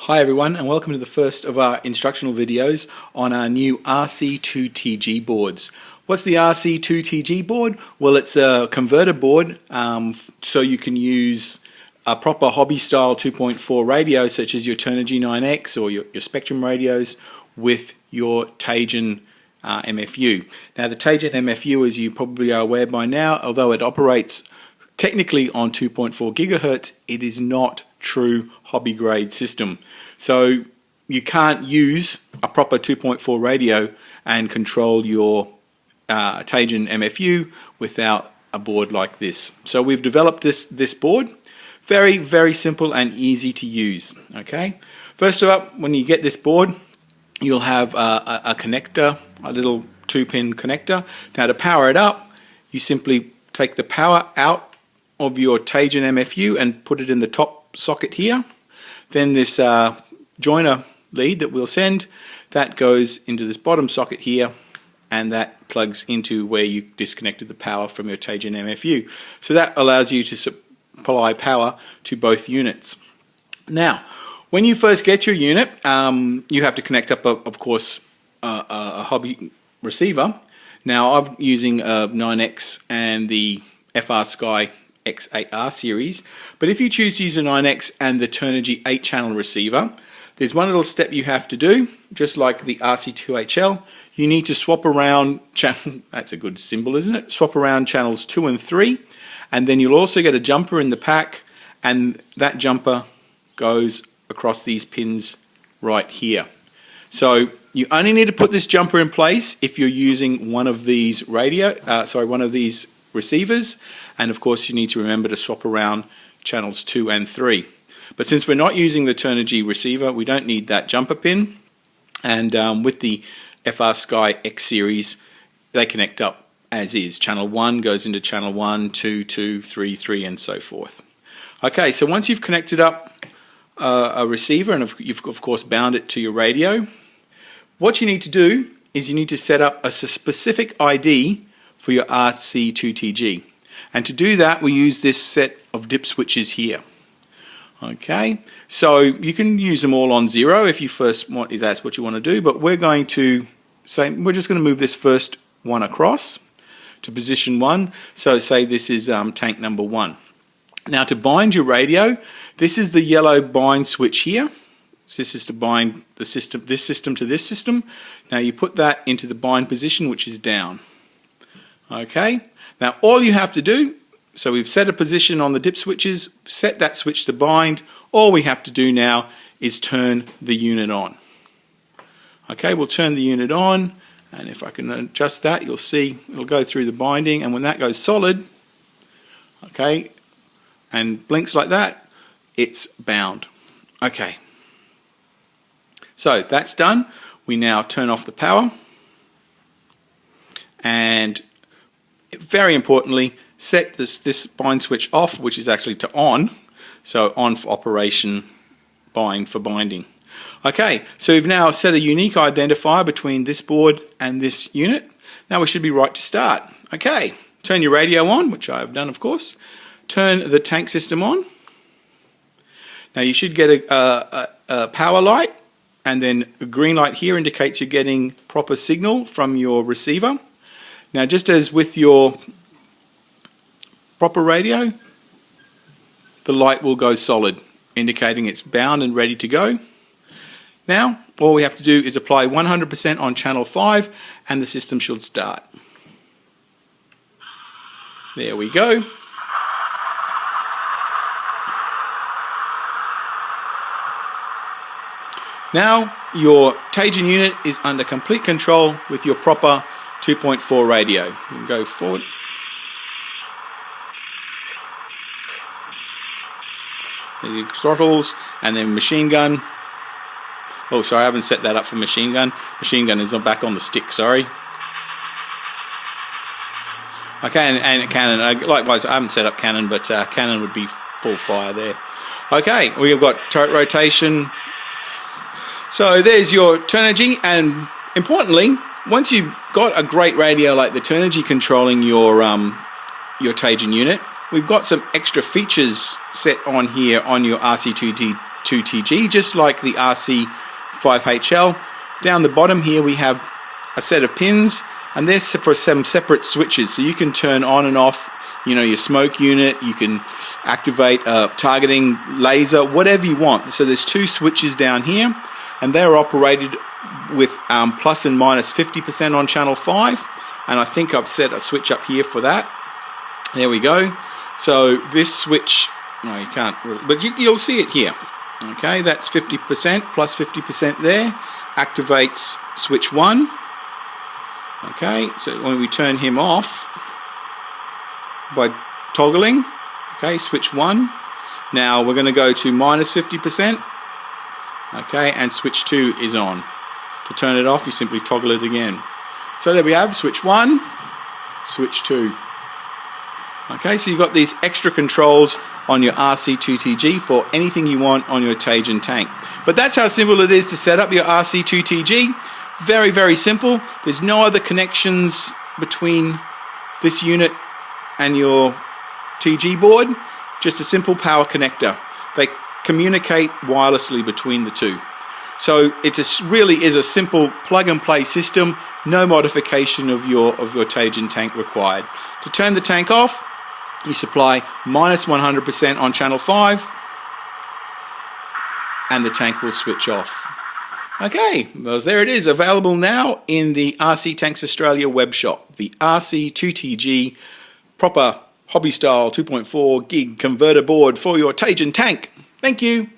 Hi everyone, and welcome to the first of our instructional videos on our new RC2TG boards. What's the RC2TG board? Well, it's a converter board so you can use a proper hobby style 2.4 radio such as your Turner G9X or your Spectrum radios with your Tajan MFU. Now the Tajan MFU, as you probably are aware by now, although it operates technically on 2.4 gigahertz, it is not true hobby grade system. So you can't use a proper 2.4 radio and control your Tajan MFU without a board like this. So we've developed this board. Very, very simple and easy to use. Okay. First up, when you get this board, you'll have a connector, a little 2-pin connector. Now to power it up, you simply take the power out of your Tajan MFU and put it in the top socket here. Then this joiner lead that we'll send, that goes into this bottom socket here, and that plugs into where you disconnected the power from your Tajan MFU. So that allows you to supply power to both units. Now, when you first get your unit, you have to connect up, of course, a hobby receiver. Now, I'm using a 9X and the FR Sky X8R series, but if you choose to use a 9X and the Turner G 8-channel receiver, there's one little step you have to do, just like the RC2HL. You need to swap around that's a good symbol, isn't it? Swap around channels 2 and 3, and then you'll also get a jumper in the pack, and that jumper goes across these pins right here. So you only need to put this jumper in place if you're using one of these one of these receivers, and of course you need to remember to swap around channels 2 and 3. But since we're not using the Turner G receiver, we don't need that jumper pin, and with the FR Sky X series, they connect up as is. Channel 1 goes into channel 1, 2, 2, 3, 3, and so forth. Okay, so once you've connected up a receiver and you've of course bound it to your radio, what you need to do is you need to set up a specific ID for your RC2TG. And to do that, we use this set of dip switches here. Okay, so you can use them all on 0 if that's what you want to do, but we're going to say, we're just going to move this first one across to position 1. So say this is tank number 1. Now to bind your radio, this is the yellow bind switch here. So this is to bind the system, this system to this system. Now you put that into the bind position, which is down. Okay, now all you have to do, so we've set a position on the dip switches, set that switch to bind. All we have to do now is turn the unit on. Okay, we'll turn the unit on, and if I can adjust that, you'll see it'll go through the binding, and when that goes solid, okay, and blinks like that, it's bound. Okay, so that's done. We now turn off the power, and very importantly, set this bind switch off, which is actually to on, so on for operation, bind for binding. Okay, so we've now set a unique identifier between this board and this unit. Now we should be right to start. Okay, turn your radio on, which I have done of course. Turn the tank system on. Now you should get a power light, and then a green light here indicates you're getting proper signal from your receiver. Now just as with your proper radio, the light will go solid, indicating it's bound and ready to go. Now all we have to do is apply 100% on channel 5 and the system should start. There we go. Now your Tajan unit is under complete control with your proper 2.4 radio. You can go forward. The throttles, and then machine gun. Oh, sorry, I haven't set that up for machine gun. Machine gun is back on the stick, sorry. Okay, and cannon. Likewise, I haven't set up cannon, but cannon would be full fire there. Okay, we've got turret rotation. So there's your Turner G, and importantly, once you've got a great radio like the Turner G controlling your Tajan unit, we've got some extra features set on here on your RC2TG RC2TG, just like the RC5HL. Down the bottom here we have a set of pins, and there's for some separate switches, so you can turn on and off, you know, your smoke unit, you can activate a targeting laser, whatever you want. So there's two switches down here, and they're operated with plus and minus 50% on channel 5, and I think I've set a switch up here for that. There we go. So this switch, no, you can't really, but you'll see it here. Okay, that's 50% plus 50% there, activates switch 1. Okay, so when we turn him off by toggling, okay, switch 1. Now we're going to go to minus 50%, okay, and switch 2 is on. To turn it off, you simply toggle it again. So there we have switch 1, switch 2. Okay, so you've got these extra controls on your RC2TG for anything you want on your Teijin tank. But that's how simple it is to set up your RC2TG. Very, very simple. There's no other connections between this unit and your TG board, just a simple power connector. They communicate wirelessly between the two. So it really is a simple plug and play system, no modification of your Teijin tank required. To turn the tank off, you supply minus 100% on channel 5, and the tank will switch off. Okay, well, there it is, available now in the RC Tanks Australia web shop, the RC2TG proper hobby style 2.4 gig converter board for your Teijin tank. Thank you.